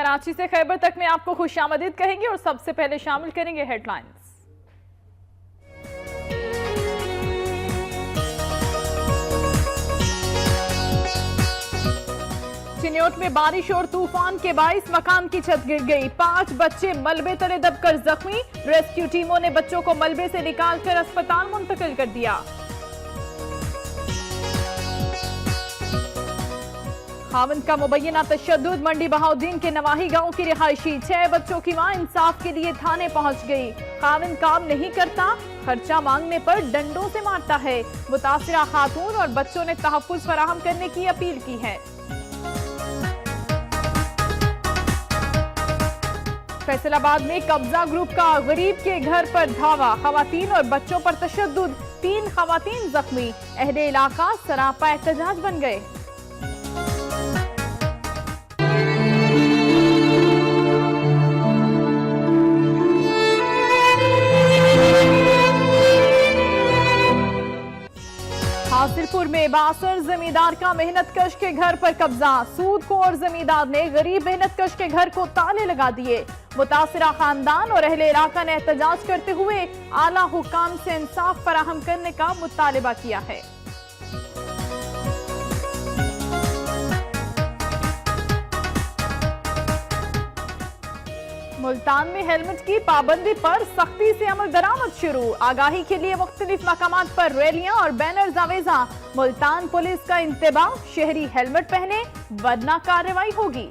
कराची से खैबर तक में आपको खुशामदीद कहेंगे और सबसे पहले शामिल करेंगे हेडलाइंस। चिन्योट में बारिश और तूफान के बाइस मकान की छत गिर गई, 5 बच्चे मलबे तले दबकर जख्मी। रेस्क्यू टीमों ने बच्चों को मलबे से निकालकर अस्पताल मुंतकिल कर दिया। खाविंद का मुबैना तशद्दुद, मंडी बहाउद्दीन के नवाही गांव की रिहायशी। 6 बच्चों की मां इंसाफ के लिए थाने पहुंच गई। खाविंद काम नहीं करता, खर्चा मांगने पर डंडों से मारता है। मुतासिरा खातून और बच्चों ने तहफ्फुज फराहम करने की अपील की है। फैसलाबाद में कब्जा ग्रुप का गरीब के घर पर धावा, खवातीन और बच्चों पर तशद्दुद, 3 खवातीन जख्मी। अहले इलाका सरापा एहतजाज बन गए। हासिलपुर में बासर जमींदार का मेहनत कश के घर पर कब्जा, सूदखोर जमींदार ने गरीब मेहनत कश के घर को ताले लगा दिए। मुतासिरा खानदान और अहले इलाका ने एहतजाज करते हुए आला हुकाम से इंसाफ फराहम करने का मुतालिबा किया है। मुल्तान में हेलमेट की पाबंदी पर सख्ती से अमल दरामद शुरू, आगाही के लिए मुख्तलिफ मकामात पर रैलियां और बैनर्स आवेजा। मुल्तान पुलिस का इंतबाह, शहरी हेलमेट पहने वरना कार्रवाई होगी।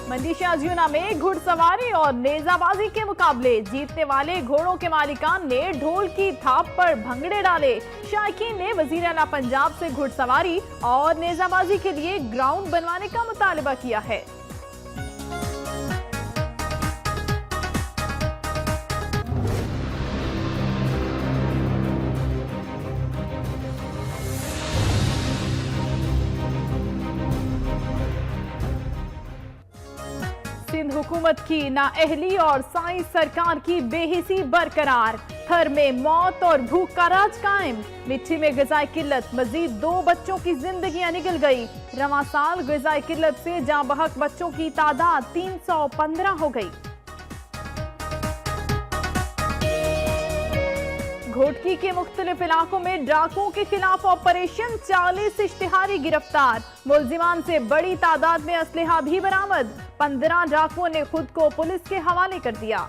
मंडी शाहजूना में घुड़सवारी और नेजाबाजी के मुकाबले, जीतने वाले घोड़ों के मालिकान ने ढोल की थाप पर भंगड़े डाले। शायकीन ने वजीर आला पंजाब से घुड़सवारी और नेजाबाजी के लिए ग्राउंड बनवाने का मुतालिबा किया है। सिंध हुकूमत की नाअहली और साइंस सरकार की बेहिसी बरकरार, थर में मौत और भूख का राज कायम। मिट्टी में ग़िज़ाई किल्लत, मजीद 2 बच्चों की जिंदगियां निकल गई। रवां साल ग़िज़ाई किल्लत से जाँ बहक बच्चों की तादाद 315 हो गई। घोटकी के मुख्तलिफ इलाकों में डाकुओं के खिलाफ ऑपरेशन, 40 इश्तिहारी गिरफ्तार। मुलजिमान से बड़ी तादाद में असलहा भी बरामद, 15 डाकुओं ने खुद को पुलिस के हवाले कर दिया।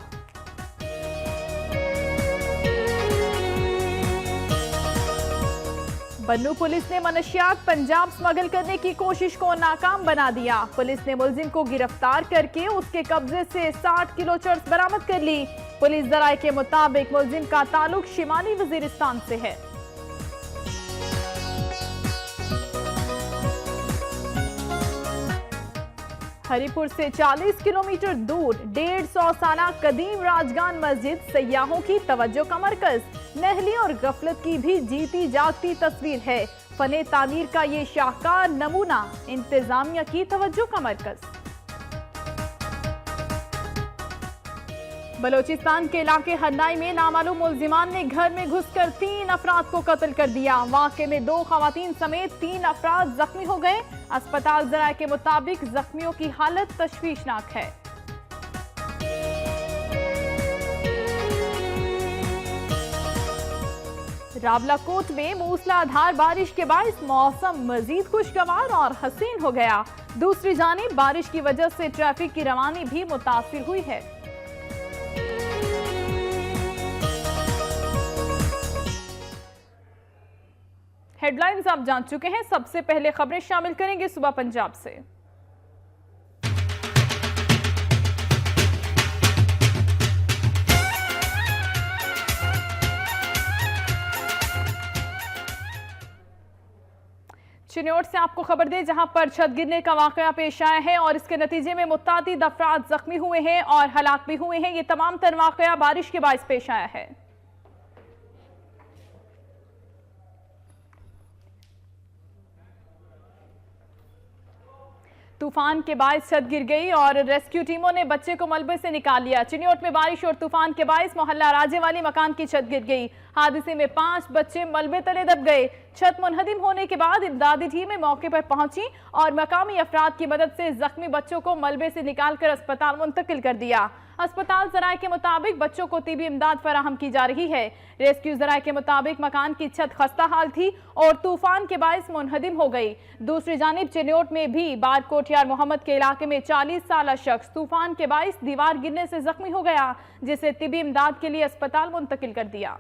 बन्नू पुलिस ने मनशियात पंजाब स्मगल करने की कोशिश को नाकाम बना दिया। पुलिस ने मुलजिम को गिरफ्तार करके उसके कब्जे से 60 किलो चरस बरामद कर ली। पुलिस जराये के मुताबिक मुलजिम का ताल्लुक शिमाली वजीरिस्तान से है। हरिपुर से 40 किलोमीटर दूर 150 साला कदीम राजगान मस्जिद सयाहों की तवज्जो का मरकज। नहली और गफलत की भी जीती जागती तस्वीर है। फने तामीर का ये शाहकार नमूना, इंतजामिया की तवज्जो का मरकज। बलोचिस्तान के इलाके हन्नाई में नामालूम मुलजिमान ने घर में घुसकर 3 अफराद को कत्ल कर दिया। वाक़े में 2 खवातीन समेत 3 अफराद जख्मी हो गए। अस्पताल जराये के मुताबिक जख्मियों की हालत तशवीशनाक है। रावलाकोट में मूसलाधार बारिश के बाइस मौसम मजीद खुशगवार और हसीन हो गया। दूसरी जानिब बारिश की वजह से ट्रैफिक की रवानी भी मुतासिर हुई है। हेडलाइंस आप जान चुके हैं, सबसे पहले खबरें शामिल करेंगे सुबह पंजाब से। चिन्योट से आपको खबर दें, जहां पर छत गिरने का वाकया पेश आया है और इसके नतीजे में मुतादिद अफराद जख्मी हुए हैं और हलाक भी हुए हैं। ये तमाम तर वाकया बारिश के बाइस पेश आया है। तूफान के बायस छत गिर गई और रेस्क्यू टीमों ने बच्चे को मलबे से निकाल लिया। चिन्योट में बारिश और तूफान के बायस मोहल्ला राजे वाली मकान की छत गिर गई। हादसे में 5 बच्चे मलबे तले दब गए। छत मुनहदिम होने के बाद इमदादी टीमें मौके पर पहुंची और मकामी अफराद की मदद से जख्मी बच्चों को मलबे से निकालकर अस्पताल मुंतकिल कर दिया। अस्पताल ज़राए के मुताबिक बच्चों को तिबी इमदाद फराहम की जा रही है। रेस्क्यू ज़राए के मुताबिक मकान की छत खस्ता हाल थी और तूफान के बायस मुनहदिम हो गई। दूसरी जानिब चिन्योट में भी बार कोठियार मोहम्मद के इलाके में 40 साल शख्स तूफान के बायस दीवार गिरने से जख्मी हो गया, जिसे तिबी इमदाद के लिए अस्पताल मुंतकिल कर दिया।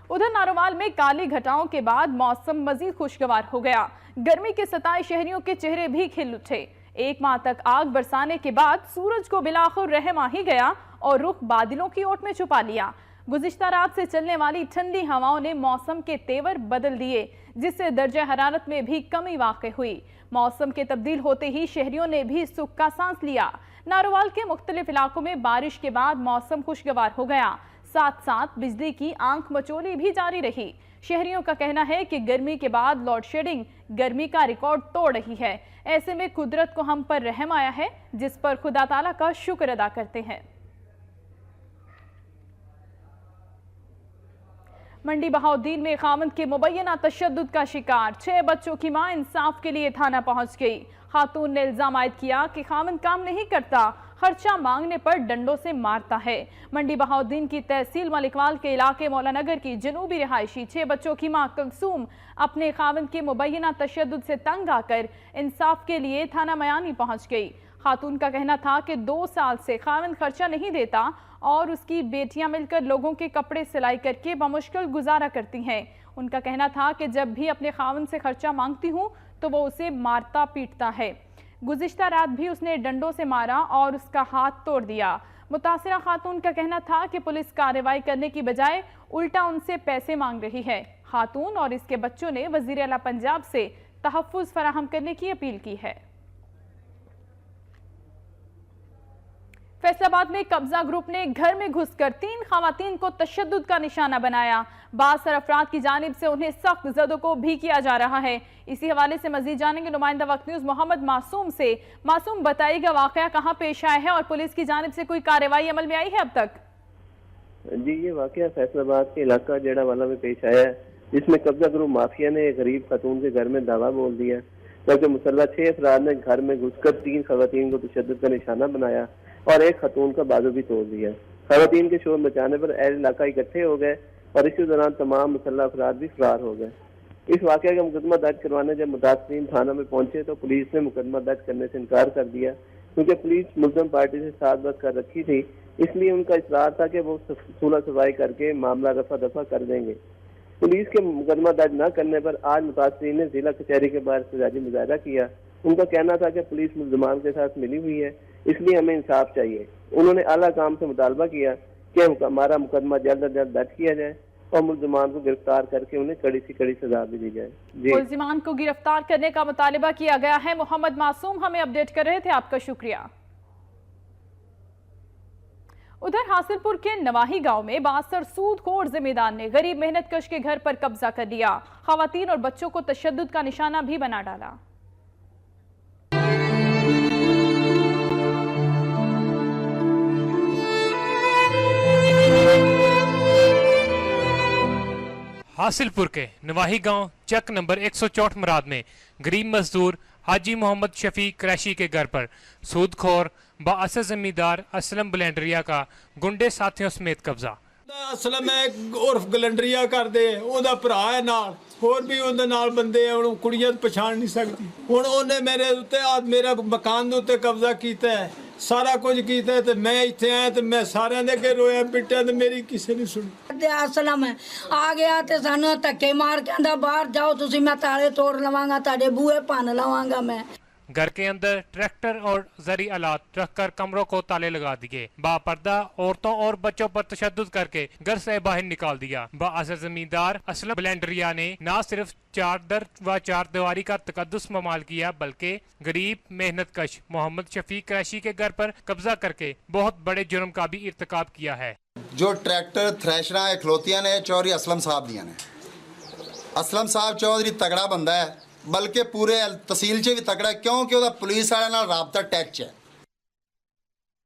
उधर नारोवाल में काली घटाओं के बाद मौसम मजीद खुशगवार हो गया। गर्मी के सताए शहरियों के चेहरे भी खिल उठे। 1 माह तक आग बरसाने के बाद सूरज को बिलाखिर रहम आ ही गया और रुख बादलों की ओट में छुपा लिया। गुज़िश्ता रात से चलने वाली ठंडी हवाओं ने मौसम के तेवर बदल दिए, जिससे दर्जा हरारत में भी कमी वाक़ हुई। मौसम के तब्दील होते ही शहरियों ने भी सुख का सांस लिया। नारोवाल के मुख्तलिफ इलाकों में बारिश के बाद मौसम खुशगवार हो गया, साथ साथ बिजली की आंख मचोली भी जारी रही। शहरियों का कहना है कि गर्मी के बाद लोड शेडिंग गर्मी का रिकॉर्ड तोड़ रही है। ऐसे में कुदरत को हम पर रहम आया है, जिस पर खुदा ताला का शुक्र अदा करते हैं। मंडी बहाउद्दीन में खामंद के मुबैना तशद्दुद का शिकार 6 बच्चों की मां इंसाफ के लिए थाना पहुंच गई। खातून ने इल्जाम आयद किया कि खामंद काम नहीं करता, खर्चा मांगने पर डंडों से मारता है। मंडी बहाउद्दीन की तहसील मलिकवाल के इलाके मौलानगर की जनूबी रिहायशी 6 बच्चों की मां कुलसूम अपने खामंद के मुबैना तशद्दुद से तंग आकर इंसाफ के लिए थाना मयानी पहुंच गई। खातून का कहना था कि 2 साल से खामंद खर्चा नहीं देता और उसकी बेटियां मिलकर लोगों के कपड़े सिलाई करके बमुश्किल गुजारा करती हैं। उनका कहना था कि जब भी अपने खामंद से खर्चा मांगती हूं तो वो उसे मारता पीटता है। गुज़िश्ता रात भी उसने डंडों से मारा और उसका हाथ तोड़ दिया। मुतासिरा खातून का कहना था कि पुलिस कार्रवाई करने की बजाय उल्टा उनसे पैसे मांग रही है। खातून और इसके बच्चों ने वज़ीर आला पंजाब से तहफ़्फ़ुज़ फराहम करने की अपील की है। फैसलाबाद में कब्जा ग्रुप ने घर में घुसकर 3 खवातीन को तशद्दुद का निशाना बनाया। बासर अफराद की जानिब से उन्हें सख्त ज़दों को भी किया जा रहा है। इसी हवाले से मजीद जानेंगे नुमाइंदा वक्त न्यूज़ मोहम्मद मासूम से। मासूम, बताइएगा वाक़या कहाँ पेश आया है और पुलिस की जानिब से कोई कार्रवाई अमल में आई है अब तक? जी, ये वाक़या फैसलाबाद के इलाका जेड़ा वाला में पेश आया है, जिसमें कब्जा ग्रुप माफिया ने एक गरीब खातून के घर में दावा बोल दिया, जबकि मुसल्लह 6 अफराद ने घर में घुसकर 3 खवातीन को तशद्दुद का निशाना बनाया और एक खातून का बाजू भी तोड़ दिया। खवातीन के शोर मचाने पर अहल इलाका इकट्ठे हो गए और इसी दौरान तमाम मुसल्लह अफराद भी फरार हो गए। इस वाक़े का मुकदमा दर्ज करवाने जब मुतासिरीन थाना में पहुंचे तो पुलिस ने मुकदमा दर्ज करने से इनकार कर दिया, क्योंकि पुलिस मुल्ज़म पार्टी से साथ बस कर रखी थी। इसलिए उनका इसरार था कि वो सुलह सफाई करके मामला रफा दफा कर देंगे। पुलिस के मुकदमा दर्ज न करने पर आज मुतासिरीन ने जिला कचहरी के बाहर एहतजाजी मुजाहरा किया। उनका कहना था कि पुलिस मुल्ज़मान के साथ मिली हुई है, इसलिए हमें इंसाफ चाहिए। उन्होंने आला काम से मुतालबा किया कि हमारा मुकदमा जल्द अज जल्द दर्ज किया जाए और मुल्ज़मान को गिरफ्तार करके उन्हें कड़ी से कड़ी सजा भी दी जाए। मुल्ज़मान को गिरफ्तार करने का मुतालबा किया गया है। मोहम्मद मासूम हमें अपडेट कर रहे थे, आपका शुक्रिया। उधर हासिलपुर के नवाही गांव में 72 सूदखोर जिम्मेदार ने गरीब मेहनत कश के घर पर कब्जा कर लिया। खवातीन और बच्चों को तशद्दुद का निशाना भी बना डाला। हासिलपुर के नवाही गांव चक नंबर 164 मराद में गरीब मजदूर हाजी मोहम्मद शफीक क्रैशी के घर पर सूदखोर बाअसर जमींदार असलम गलैंडरिया का गुंडे साथियों समेत कब्जा। असलम उर्फ गलैंडरिया करदे ओदा भरा है नाल होर भी उहदे नाल बंदे उहनूं कुड़ियां पछाण नहीं सकदी। हुण ओहने मेरे उत्ते मेरा मकान दे उत्ते कब्जा कीता है, सारा कुछ कीता है, ते मैं इत्थे आया ते मैं सारिਆਂ ਦੇ ਅੱਗੇ रोया पिटिया ते मेरी किसी ने सुनी। असलम आ गया ते सानू धक्के मार के आंदा बाहर जाओ तुसी, मैं ताले तोड़ लवांगा, ताड़े बूहे भन लवांगा मैं। घर के अंदर ट्रैक्टर और जरी आलात रखकर कमरों को ताले लगा दिए। बापर्दा औरतों और बच्चों पर तशद्दुद करके घर से बाहर निकाल दिया। बाअसर जमींदार असलम गलैंडरिया ने न सिर्फ चादर व चारदीवारी का तकद्दुस ममाल किया, बल्कि गरीब मेहनत कश मोहम्मद शफीक क्रैशी के घर पर कब्जा करके बहुत बड़े जुर्म का भी इर्तिकाब किया है। जो ट्रैक्टर थ्रैशर खलोतियां ने चौधरी असलम साहब दियां ने। असलम साहब चौधरी तगड़ा बंदा है, ਬਲਕਿ ਪੂਰੇ ਤਹਿਸੀਲ 'ਚ ਵੀ ਤਕੜਾ, ਕਿਉਂਕਿ ਉਹਦਾ ਪੁਲਿਸ ਵਾਲਿਆਂ ਨਾਲ ਰਾਬਤਾ ਟੈਚ ਹੈ।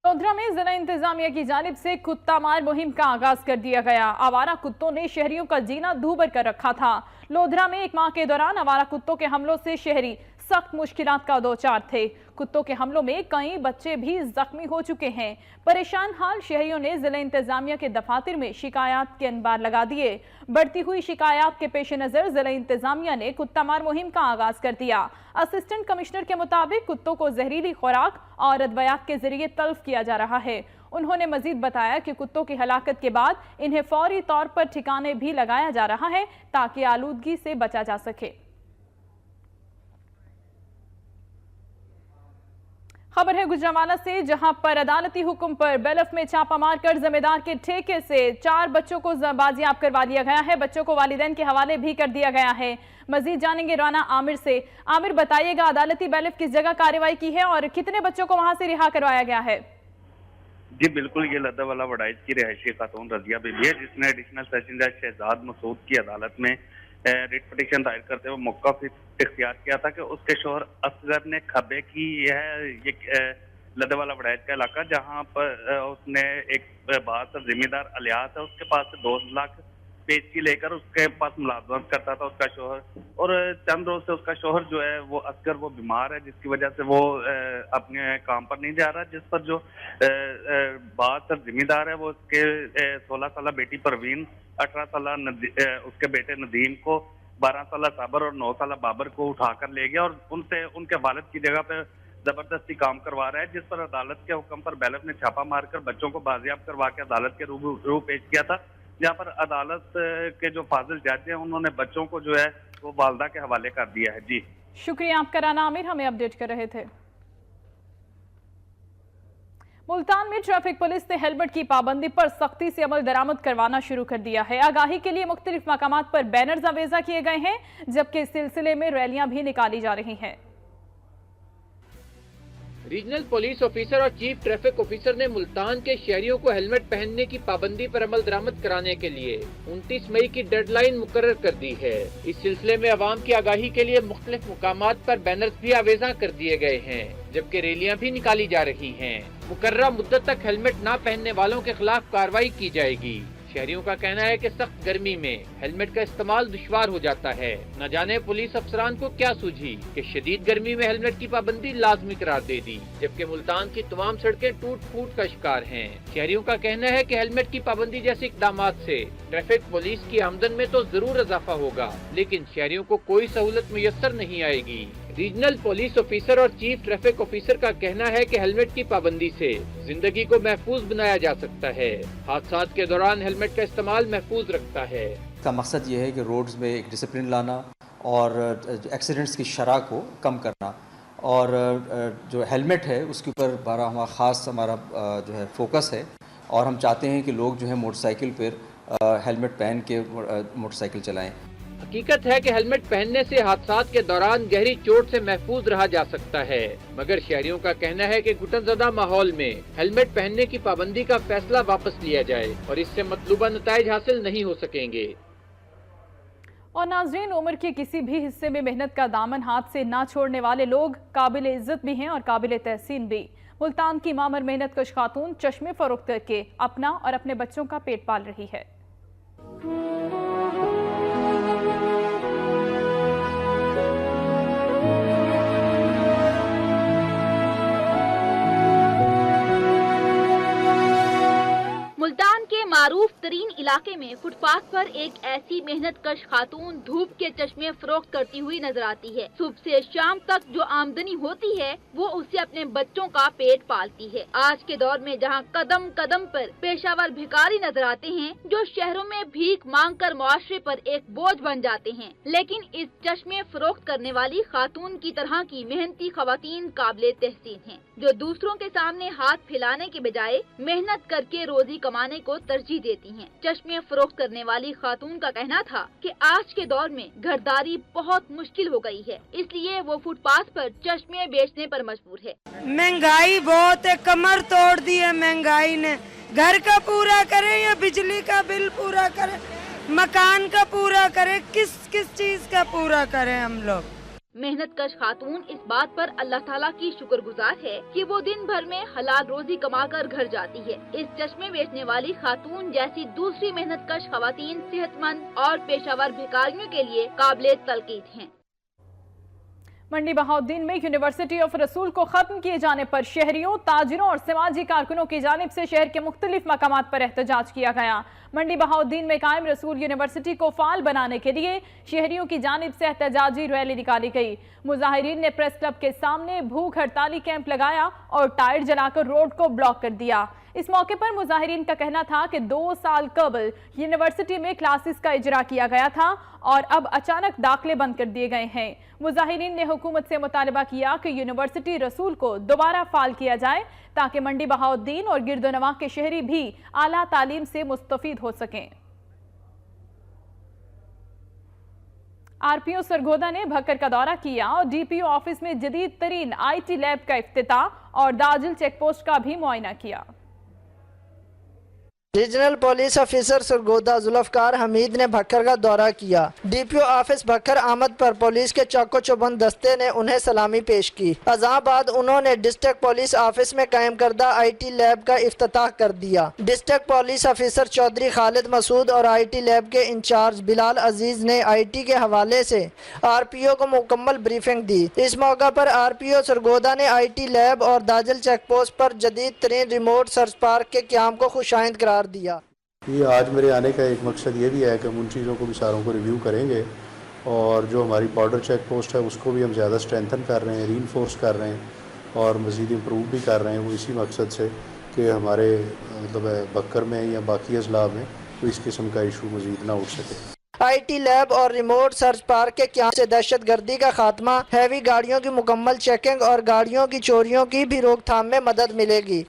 लोधरा में जिला इंतजामिया की जानिब से कुत्ता मार मुहिम का आगाज कर दिया गया। आवारा कुत्तों ने शहरियों का जीना दूभर कर रखा था। लोधरा में एक माह के दौरान आवारा कुत्तों के हमलों से शहरी सख्त मुश्किलात का दौचार थे। कुत्तों के हमलों में कई बच्चे भी जख्मी हो चुके हैं। परेशान हाल शहरियों ने जिला इंतजामिया के दफातर में शिकायत के अनबार लगा दिए। बढ़ती हुई शिकायत के पेश नजर जिला इंतजामिया ने कुत्ता मार मुहिम का आगाज कर दिया। असिस्टेंट कमिश्नर के मुताबिक कुत्तों को जहरीली खुराक और अदवियात के जरिए तल्फ किया जा रहा है। उन्होंने मजीद बताया कि कुत्तों की हलाकत के बाद इन्हें फौरी तौर पर ठिकाने भी लगाया जा रहा है ताकि आलूदगी से बचा जा सके। खबर है गुजरांवाला से, जहां पर अदालती हुक्म पर बेलफ में छापा मारकर जमींदार के ठेके से 4 बच्चों को बाजियाब करवा लिया गया है। बच्चों को वालिदैन के हवाले भी कर दिया गया है। मजीद जानेंगे राना आमिर से। आमिर, बताइएगा अदालती बेलफ किस जगह कार्रवाई की है और कितने बच्चों को वहां से रिहा करवाया गया है? जी बिल्कुल, ये लद्दावाला वडाइच की रिहायशी खातून रजिया बीबी है, जिसने एडिशनल सेशन जज शहजाद मसूद की अदालत में रिट पिटीशन दायर करते हुए मौका इख्तियार किया था कि उसके शोहर असगर ने खबे की ये लद्दावाला वडाइच का इलाका, जहां पर उसने एक बात जिम्मेदार अलियास है, उसके पास से 2 लाख पेची लेकर उसके पास मुलाजमत करता था उसका शोहर। और चंद रोज से उसका शोहर जो है वो असगर वो बीमार है, जिसकी वजह से वो अपने काम पर नहीं जा रहा, जिस पर जो बात जिम्मेदार है वो उसके 16 साल बेटी परवीन, 18 साल उसके बेटे नदीम को, 12 साल साबर और 9 साल बाबर को उठाकर ले गया और उनसे उनके वालिद की जगह पे जबरदस्ती काम करवा रहा है, जिस पर अदालत के हुक्म पर बेलफ ने छापा मारकर बच्चों को बाजियाब करवा के अदालत के रूबरू पेश किया था, जहाँ पर अदालत के जो फाजिल जज हैं उन्होंने बच्चों को जो है वो वालदा के हवाले कर दिया है। जी शुक्रिया आपका राना आमिर, हमें अपडेट कर रहे थे। मुल्तान में ट्रैफिक पुलिस ने हेलमेट की पाबंदी पर सख्ती से अमल दरामद करवाना शुरू कर दिया है। आगाही के लिए मुख्तलिफ मकामात पर बैनर्स आवेजा किए गए हैं, जबकि इस सिलसिले में रैलियां भी निकाली जा रही हैं। रीजनल पुलिस ऑफिसर और चीफ ट्रैफिक ऑफिसर ने मुल्तान के शहरियों को हेलमेट पहनने की पाबंदी पर अमल दरामद कराने के लिए 29 मई की डेडलाइन मुकर्रर कर दी है। इस सिलसिले में अवाम की आगाही के लिए मुख्तलिफ मुकामात पर बैनर्स भी आवेजा कर दिए गए हैं, जबकि रैलियां भी निकाली जा रही हैं। मुकर्ररा मुद्दत तक हेलमेट न पहनने वालों के खिलाफ कार्रवाई की जाएगी। शहरियों का कहना है कि सख्त गर्मी में हेलमेट का इस्तेमाल दुश्वार हो जाता है। न जाने पुलिस अफसरान को क्या सूझी कि शदीद गर्मी में हेलमेट की पाबंदी लाजमी करार दे दी, जबकि मुल्तान की तमाम सड़कें टूट फूट का शिकार हैं। शहरियों का कहना है कि हेलमेट की पाबंदी जैसे इकदामात से ट्रैफिक पुलिस की आमदन में तो जरूर इजाफा होगा, लेकिन शहरियों को कोई सहूलत मुयस्सर नहीं आएगी। रीजनल पुलिस ऑफिसर और चीफ ट्रैफिक ऑफिसर का कहना है कि हेलमेट की पाबंदी से जिंदगी को महफूज बनाया जा सकता है। हादसात के दौरान हेलमेट का इस्तेमाल महफूज रखता है। इसका मकसद ये है कि रोड्स में एक डिसिप्लिन लाना और एक्सीडेंट्स की शरह को कम करना, और जो हेलमेट है उसके ऊपर हमारा ख़ास जो है फोकस है, और हम चाहते हैं कि लोग जो है मोटरसाइकिल पर हेलमेट पहन के मोटरसाइकिल चलाएं। हकीकत है कि हेलमेट पहनने से हादसात के दौरान गहरी चोट से महफूज रहा जा सकता है, मगर शहरियों का कहना है कि घुटनज़दा माहौल में हेलमेट पहनने की पाबंदी का फैसला वापस लिया जाए और इससे मतलूबा नताइज हासिल नहीं हो सकेंगे। और नाज़रीन, उम्र के किसी भी हिस्से में मेहनत का दामन हाथ से ना छोड़ने वाले लोग काबिल इज्जत भी हैं और काबिल तहसीन भी। मुल्तान की मामर मेहनत कश खातून चश्मे फरोख्त करके अपना और अपने बच्चों का पेट पाल रही है। मुल्तान के मारूफ तरीन इलाके में फुटपाथ पर एक ऐसी मेहनत कश खातून धूप के चश्मे फरोख्त करती हुई नजर आती है। सुबह से शाम तक जो आमदनी होती है वो उससे अपने बच्चों का पेट पालती है। आज के दौर में जहां कदम कदम पर पेशावर भिखारी नजर आते हैं जो शहरों में भीख मांग कर मुआशरे पर एक बोझ बन जाते हैं, लेकिन इस चश्मे फरोख्त करने वाली खातून की तरह की मेहनती खवातीन काबिले तहसीन हैं, जो दूसरों के सामने हाथ फैलाने के बजाय मेहनत करके रोजी कमाने को तरजीह देती हैं। चश्मे फरोख्त करने वाली खातून का कहना था कि आज के दौर में घरदारी बहुत मुश्किल हो गई है, इसलिए वो फुटपाथ पर चश्मे बेचने पर मजबूर है। महंगाई बहुत है, कमर तोड़ दी है महंगाई ने। घर का पूरा करे या बिजली का बिल पूरा करे, मकान का पूरा करे, किस किस चीज का पूरा करें हम लोग। मेहनत कश खातून इस बात पर अल्लाह ताला की शुक्रगुजार है कि वो दिन भर में हलाल रोजी कमाकर घर जाती है। इस चश्मे बेचने वाली खातून जैसी दूसरी मेहनत कश खवातीन सेहतमंद और पेशावर भिखारियों के लिए काबिले तलकीद हैं। मंडी बहाउद्दीन में यूनिवर्सिटी ऑफ रसूल को खत्म किए जाने पर शहरियों, ताजिरों और समाजी कारकुनों की जानिब से शहर के मुख्तलिफ मकामात पर एहतजाज किया गया। मंडी बहाउद्दीन में कायम रसूल यूनिवर्सिटी को फाल बनाने के लिए शहरियों की जानिब से एहतजाजी रैली निकाली गई। मुजाहिरीन ने प्रेस क्लब के सामने भूख हड़ताली कैंप लगाया और टायर जलाकर रोड को ब्लॉक कर दिया। इस मौके पर मुजाहिरीन का कहना था कि 2 साल कबल यूनिवर्सिटी में क्लासेस का इजरा किया गया था और अब अचानक दाखिले बंद कर दिए गए हैं। मुजाहिरीन ने हुकूमत से मुतालबा किया कि यूनिवर्सिटी रसूल को दोबारा फाल किया जाए ताकि मंडी बहाउद्दीन और गिरदोनवा के शहरी भी आला तालीम से मुस्तफीद हो सकें। आरपीओ सरगोदा ने भक्कर का दौरा किया और डीपीओ ऑफिस में जदीद तरीन IT लैब का इफ्तिताह और दाजिल चेक पोस्ट का भी मुआयना किया। Regional police officer Sargodha Zulfiqar Hameed ने भक्कर का दौरा किया। डीपीओ ऑफिस भक्कर आमद पर पुलिस के चौको चौबंद दस्ते ने उन्हें सलामी पेश की। अज़ां बाद उन्होंने डिस्ट्रिक्ट पुलिस ऑफिस में कायम करदा IT लैब का इफ्तिताह कर दिया। District police officer Chaudhry Khalid Masood और IT लैब के इंचार्ज बिलाल अजीज ने IT के हवाले से RPO को मुकम्मल ब्रीफिंग दी। इस मौका पर RPO सरगोदा ने IT लैब और दाजिल चेक पोस्ट पर जदीद तरीन रिमोट सर्च पार्क के क़याम को खुशाइंद करार दिया। ये आज मेरे आने का एक मकसद ये भी है कि हम उन चीज़ों को भी सारों को रिव्यू करेंगे और जो हमारी बॉर्डर चेक पोस्ट है उसको भी हम ज़्यादा स्ट्रेंथन कर रहे हैं, रीइंफोर्स कर रहे हैं और मज़ीद इम्प्रूव भी कर रहे हैं। वो इसी मकसद से कि हमारे मतलब बक्कर में या बाकी अजला में तो इस किस्म का इशू मज़ीद ना उठ सके। IT लैब और रिमोट सर्च पार्क के क़याम से दहशत गर्दी का खात्मा, हैवी गाड़ियों की मुकम्मल चेकिंग और गाड़ियों की चोरियों की भी रोकथाम में मदद मिलेगी।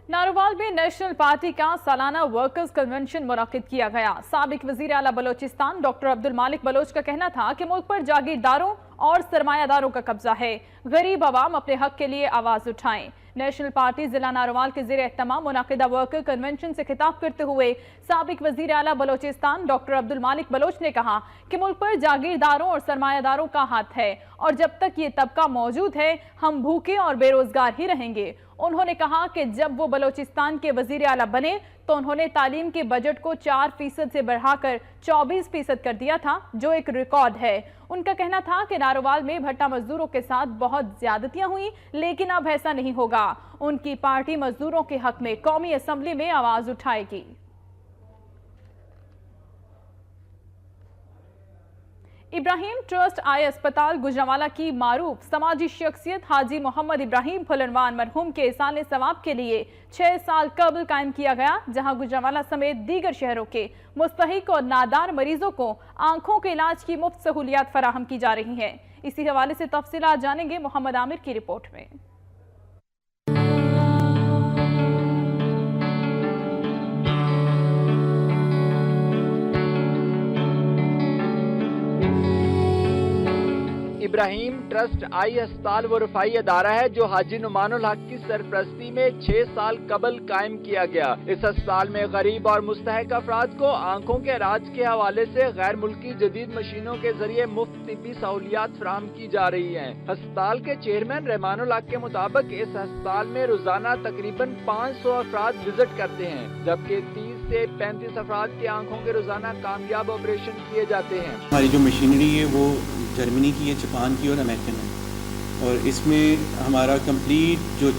नारोवाल में नेशनल पार्टी का सालाना वर्कर्स कन्वेंशन मुनक्किद किया गया। साबिक वजीर आला बलोचिस्तान डॉक्टर अब्दुल मालिक बलोच का कहना था कि मुल्क पर जागीरदारों और सरमायादारों का कब्जा है, गरीब आवाम अपने हक के लिए आवाज उठाएं। नेशनल पार्टी जिला नारोवाल के ज़ेर एहतमाम मुनाकिदा वर्कर कन्वेंशन से खिताब करते हुए साबिक वजीर आला बलोचिस्तान डॉक्टर अब्दुल मालिक बलोच ने कहा कि मुल्क पर जागीरदारों और सरमायादारों का हाथ है और जब तक ये तबका मौजूद है हम भूखे और बेरोजगार ही रहेंगे। उन्होंने कहा कि जब वो बलोचिस्तान के वजीर आला बने तो उन्होंने तालीम के बजट को 4% से बढ़ाकर 24% कर दिया था, जो एक रिकॉर्ड है। उनका कहना था कि नारोवाल में भट्टा मजदूरों के साथ बहुत ज्यादतियां हुई, लेकिन अब ऐसा नहीं होगा। उनकी पार्टी मजदूरों के हक में कौमी असम्बली में आवाज उठाएगी। इब्राहिम ट्रस्ट आई अस्पताल गुजरांवाला की मारूफ समाजी शख्सियत हाजी मोहम्मद इब्राहिम फुलनवान मरहूम के इसाले सवाब के लिए 6 साल कबल कायम किया गया, जहां गुजरांवाला समेत दीगर शहरों के मुस्तहिक और नादार मरीजों को आंखों के इलाज की मुफ्त सहूलियात फराहम की जा रही हैं। इसी हवाले से तफसीलात जानेंगे मोहम्मद आमिर की रिपोर्ट में। इब्राहिम ट्रस्ट आई अस्पताल वो रफाई अदारा है जो हाजी नुमानुल हक की सरपरस्ती में 6 साल कबल कायम किया गया। इस अस्पताल में गरीब और मुस्तहक अफराद को आंखों के इलाज के हवाले से गैर मुल्की जदीद मशीनों के जरिए मुफ्त तिब्बी सहूलियात फराहम की जा रही है। अस्पताल के चेयरमैन रहमानुल हक के मुताबिक इस अस्पताल में रोजाना तकरीबन 500 अफराद विजिट करते हैं, जबकि 30 से 35 अफराद की आंखों के रोजाना कामयाब ऑपरेशन किए जाते हैं। हमारी जो मशीनरी है वो जर्मनी की है, जापान की और अमेरिकन है और इसमें हमारा कंप्लीट जो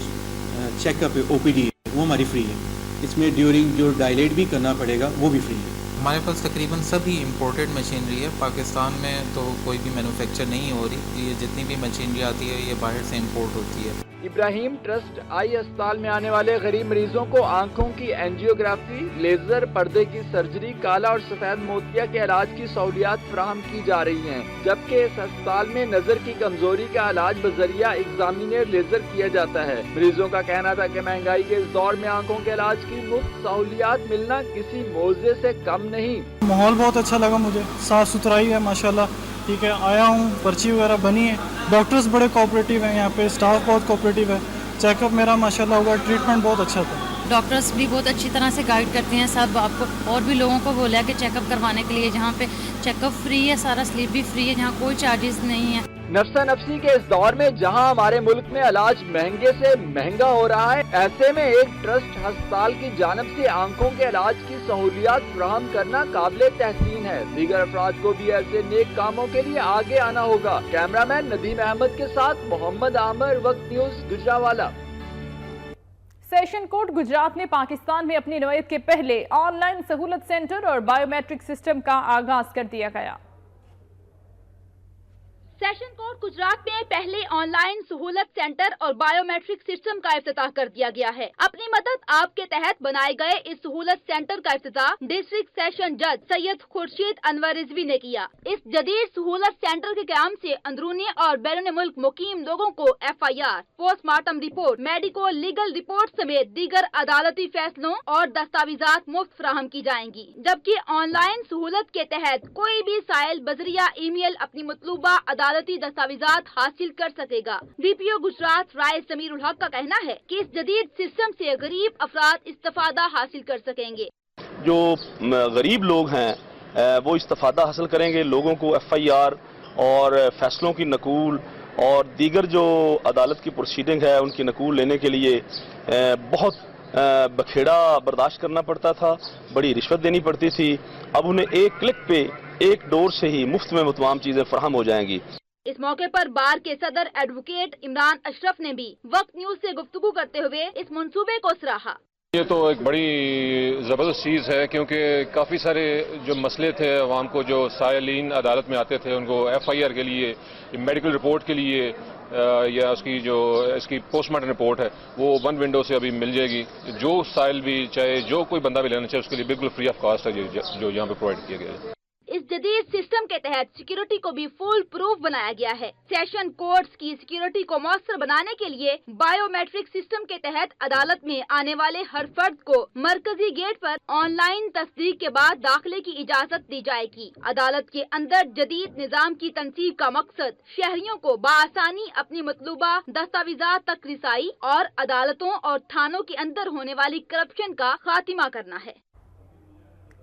चेकअप है OPD है वो हमारी फ्री है। इसमें ड्यूरिंग जो डायलेट भी करना पड़ेगा वो भी फ्री है। हमारे पास तकरीबन सभी इम्पोर्टेड मशीनरी है। पाकिस्तान में तो कोई भी मैन्युफैक्चर नहीं हो रही, ये जितनी भी मशीनरी आती है ये बाहर से इम्पोर्ट होती है। इब्राहिम ट्रस्ट आई अस्पताल में आने वाले गरीब मरीजों को आंखों की एंजियोग्राफी, लेजर, पर्दे की सर्जरी, काला और सफेद मोतिया के इलाज की सहूलियात फराहम की जा रही हैं, जबकि इस अस्पताल में नजर की कमजोरी का इलाज बजरिया एग्जामिनर लेजर किया जाता है। मरीजों का कहना था कि महंगाई के इस दौर में आंखों के इलाज की मुफ्त सहूलियात मिलना किसी मौजे से कम नहीं। माहौल बहुत अच्छा लगा मुझे, साफ सुथराई है माशाल्लाह, ठीक है। आया हूँ, पर्ची वगैरह बनी है, डॉक्टर्स बड़े कोऑपरेटिव हैं, यहाँ पे स्टाफ बहुत कोऑपरेटिव है। चेकअप मेरा माशाल्लाह हुआ, ट्रीटमेंट बहुत अच्छा था। डॉक्टर्स भी बहुत अच्छी तरह से गाइड करते हैं सब आपको, और भी लोगों को बोला है कि चेकअप करवाने के लिए, जहाँ पे चेकअप फ्री है, सारा स्लीप भी फ्री है, जहाँ कोई चार्जेस नहीं है। नफ्सा नफसी के इस दौर में जहां हमारे मुल्क में इलाज महंगे से महंगा हो रहा है, ऐसे में एक ट्रस्ट अस्पताल की जानिब से आंखों के इलाज की सहूलियात फराहम करना काबिल तहसीन है। दीगर अफराद को भी ऐसे नेक कामों के लिए आगे आना होगा। कैमरामैन नदीम अहमद के साथ मोहम्मद आमिर, वक्त news, Gujranwala. Session court Gujarat ने पाकिस्तान में अपनी नौयत के पहले ऑनलाइन सहूलत सेंटर और बायोमेट्रिक सिस्टम का आगाज कर दिया गया। सेशन कोर्ट गुजरात में पहले ऑनलाइन सहूलत सेंटर और बायोमेट्रिक सिस्टम का इफ्तिताह कर दिया गया है। अपनी मदद आपके तहत बनाए गए इस सहूलत सेंटर का इफ्तिताह डिस्ट्रिक्ट सेशन जज सैयद खुर्शीद अनवर रिजवी ने किया। इस जदीद सहूलत सेंटर के काम से अंदरूनी और बैरून मुल्क मुकीम लोगों को FIR, postmortem report, medico legal report समेत दीगर अदालती फैसलों और दस्तावेजात मुफ्त फराहम की जाएंगी। जबकि ऑनलाइन सहूलत के तहत कोई भी साइल बजरिया ईमेल अपनी मतलूबा अदालती दस्तावेजात हासिल कर सकेगा। DPO गुजरात राय समीर उल हक का कहना है कि इस जदीद सिस्टम से गरीब अफराद इस्तिफादा हासिल कर सकेंगे। जो गरीब लोग हैं वो इस्तिफादा हासिल करेंगे। लोगों को FIR और फैसलों की नकूल और दीगर जो अदालत की प्रोसीडिंग है उनकी नकूल लेने के लिए बहुत बखेड़ा बर्दाश्त करना पड़ता था, बड़ी रिश्वत देनी पड़ती थी। अब उन्हें एक क्लिक पे, एक डोर से ही मुफ्त में तमाम चीजें फराहम हो जाएंगी। इस मौके पर बार के सदर एडवोकेट इमरान अशरफ ने भी वक्त न्यूज से गुफ्तगू करते हुए इस मंसूबे को सराहा। ये तो एक बड़ी ज़बरदस्त चीज़ है, क्योंकि काफ़ी सारे जो मसले थे अवाम को, जो साइलिन अदालत में आते थे, उनको FIR के लिए, मेडिकल रिपोर्ट के लिए या इसकी पोस्टमार्टम रिपोर्ट है, वो वन विंडो से अभी मिल जाएगी। जो साइल भी चाहे जो कोई बंदा भी लेना चाहे उसके लिए बिल्कुल फ्री ऑफ कॉस्ट है जो यहाँ पे प्रोवाइड किया गया है। इस जदीद सिस्टम के तहत सिक्योरिटी को भी फुल प्रूफ बनाया गया है। सेशन कोर्ट्स की सिक्योरिटी को मौसर बनाने के लिए बायोमेट्रिक सिस्टम के तहत अदालत में आने वाले हर फर्द को मरकजी गेट पर ऑनलाइन तस्दीक के बाद दाखिले की इजाजत दी जाएगी। अदालत के अंदर जदीद निजाम की तनसीब का मकसद शहरियों को बाआसानी अपनी मतलूबा दस्तावेजात तक रिसाई और अदालतों और थानों के अंदर होने वाली करप्शन का खात्मा करना है।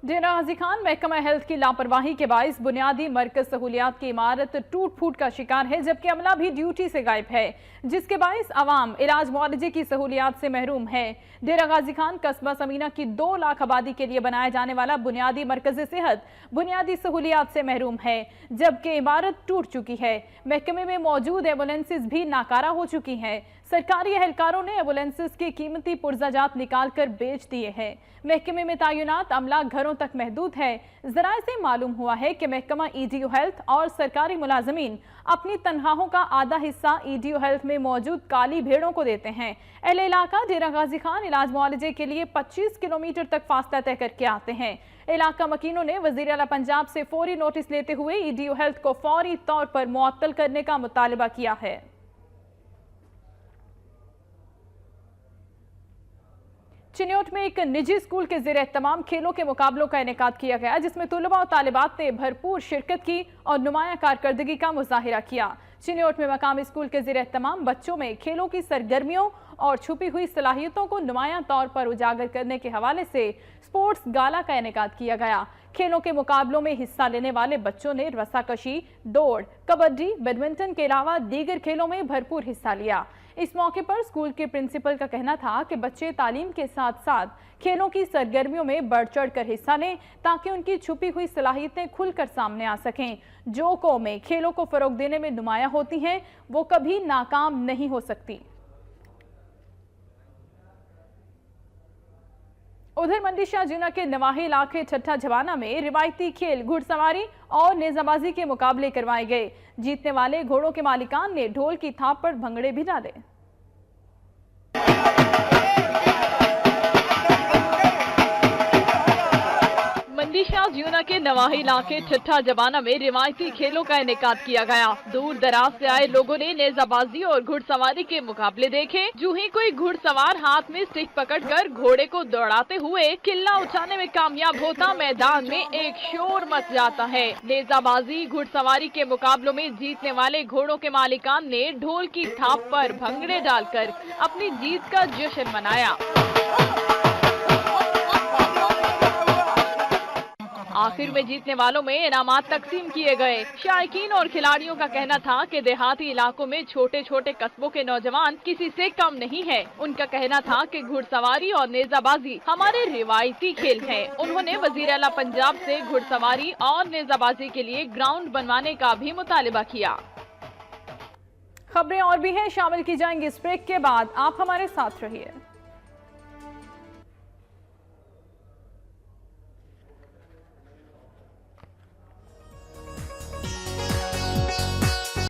डेरा गाजी खान महकमा हेल्थ की लापरवाही के बाइस बुनियादी मरकज सहूलियात की इमारत टूट फूट का शिकार है, जबकि अमला भी ड्यूटी से गायब है, जिसके बाइस आवाम इलाज मुआलजे की सहूलियात से महरूम है। डेरा गाजी खान कस्बा समीना की 2 लाख आबादी के लिए बनाया जाने वाला बुनियादी मरकज सेहत बुनियादी सहूलियात से महरूम है, जबकि इमारत टूट चुकी है। महकमे में मौजूद एम्बुलेंसेज भी नाकारा हो चुकी हैं। सरकारी एहलकारों ने एम्बुलेंसेज के कीमती पुर्जाजात निकाल कर बेच दिए हैं। महकमे में तैनात अमला घरों तक महदूद है। जराए से मालूम हुआ है कि महकमा EDO हेल्थ और सरकारी मुलाजमीन अपनी तनख्वाहों का आधा हिस्सा EDO हेल्थ में मौजूद काली भेड़ों को देते हैं। अहले इलाका डेरा गाजी खान इलाज मुआलजे के लिए 25 किलोमीटर तक फासला तय करके आते हैं। इलाका मकीनों ने वजीर आला पंजाब से फौरी नोटिस लेते हुए EDO हेल्थ को फौरी तौर पर मुअत्तल करने का मुतालबा किया है। चिन्योट में एक निजी स्कूल के ज़ेर तमाम खेलों के मुकाबलों का इनेकाद किया गया, जिसमें तुलबा और तालिबात ने भरपूर शिरकत की और नुमाया कारकर्दगी का मुजाहिरा किया। चिन्योट में मकामी स्कूल के ज़ेर तमाम बच्चों में खेलों की सरगर्मियों और छुपी हुई सलाहियतों को नुमाया तौर पर उजागर करने के हवाले से स्पोर्ट्स गाला का इनेकाद किया गया। खेलों के मुकाबलों में हिस्सा लेने वाले बच्चों ने रस्साकशी, दौड़, कबड्डी, बैडमिंटन के अलावा दीगर खेलों में भरपूर हिस्सा लिया। इस मौके पर स्कूल के प्रिंसिपल का कहना था कि बच्चे तालीम के साथ साथ खेलों की सरगर्मियों में बढ़ चढ़ कर हिस्सा लें, ताकि उनकी छुपी हुई सलाहियतें खुलकर सामने आ सकें। जो कौमें खेलों को फरोग देने में नुमाया होती हैं, वो कभी नाकाम नहीं हो सकती। उधर मंडी शाह जिला के नवाही इलाके छठा जवाना में रिवायती खेल घुड़सवारी और नेजाबाजी के मुकाबले करवाए गए। जीतने वाले घोड़ों के मालिकान ने ढोल की थाप पर भंगड़े भी डाले। मंडी शाह जिला के नवाही इलाके छठा जवाना में रिवायती खेलों का इनेकाद किया गया। दूर दराज से आए लोगों ने नेजाबाजी और घुड़सवारी के मुकाबले देखे। जो ही कोई घुड़सवार हाथ में स्टिक पकड़कर घोड़े को दौड़ाते हुए किल्ला उठाने में कामयाब होता, मैदान में एक शोर मच जाता है। नेजाबाजी घुड़सवारी के मुकाबलों में जीतने वाले घोड़ों के मालिकान ने ढोल की थाप पर भंगड़े डालकर अपनी जीत का जश्न मनाया। आखिर में जीतने वालों में इनामात तकसीम किए गए। शायकीन और खिलाड़ियों का कहना था कि देहाती इलाकों में छोटे छोटे कस्बों के नौजवान किसी से कम नहीं है। उनका कहना था कि घुड़सवारी और नेजाबाजी हमारे रिवायती खेल हैं। उन्होंने वजीर आला पंजाब से घुड़सवारी और नेजाबाजी के लिए ग्राउंड बनवाने का भी मुतालिबा किया। खबरें और भी हैं, शामिल की जाएंगी इस ब्रेक के बाद। आप हमारे साथ रहिए।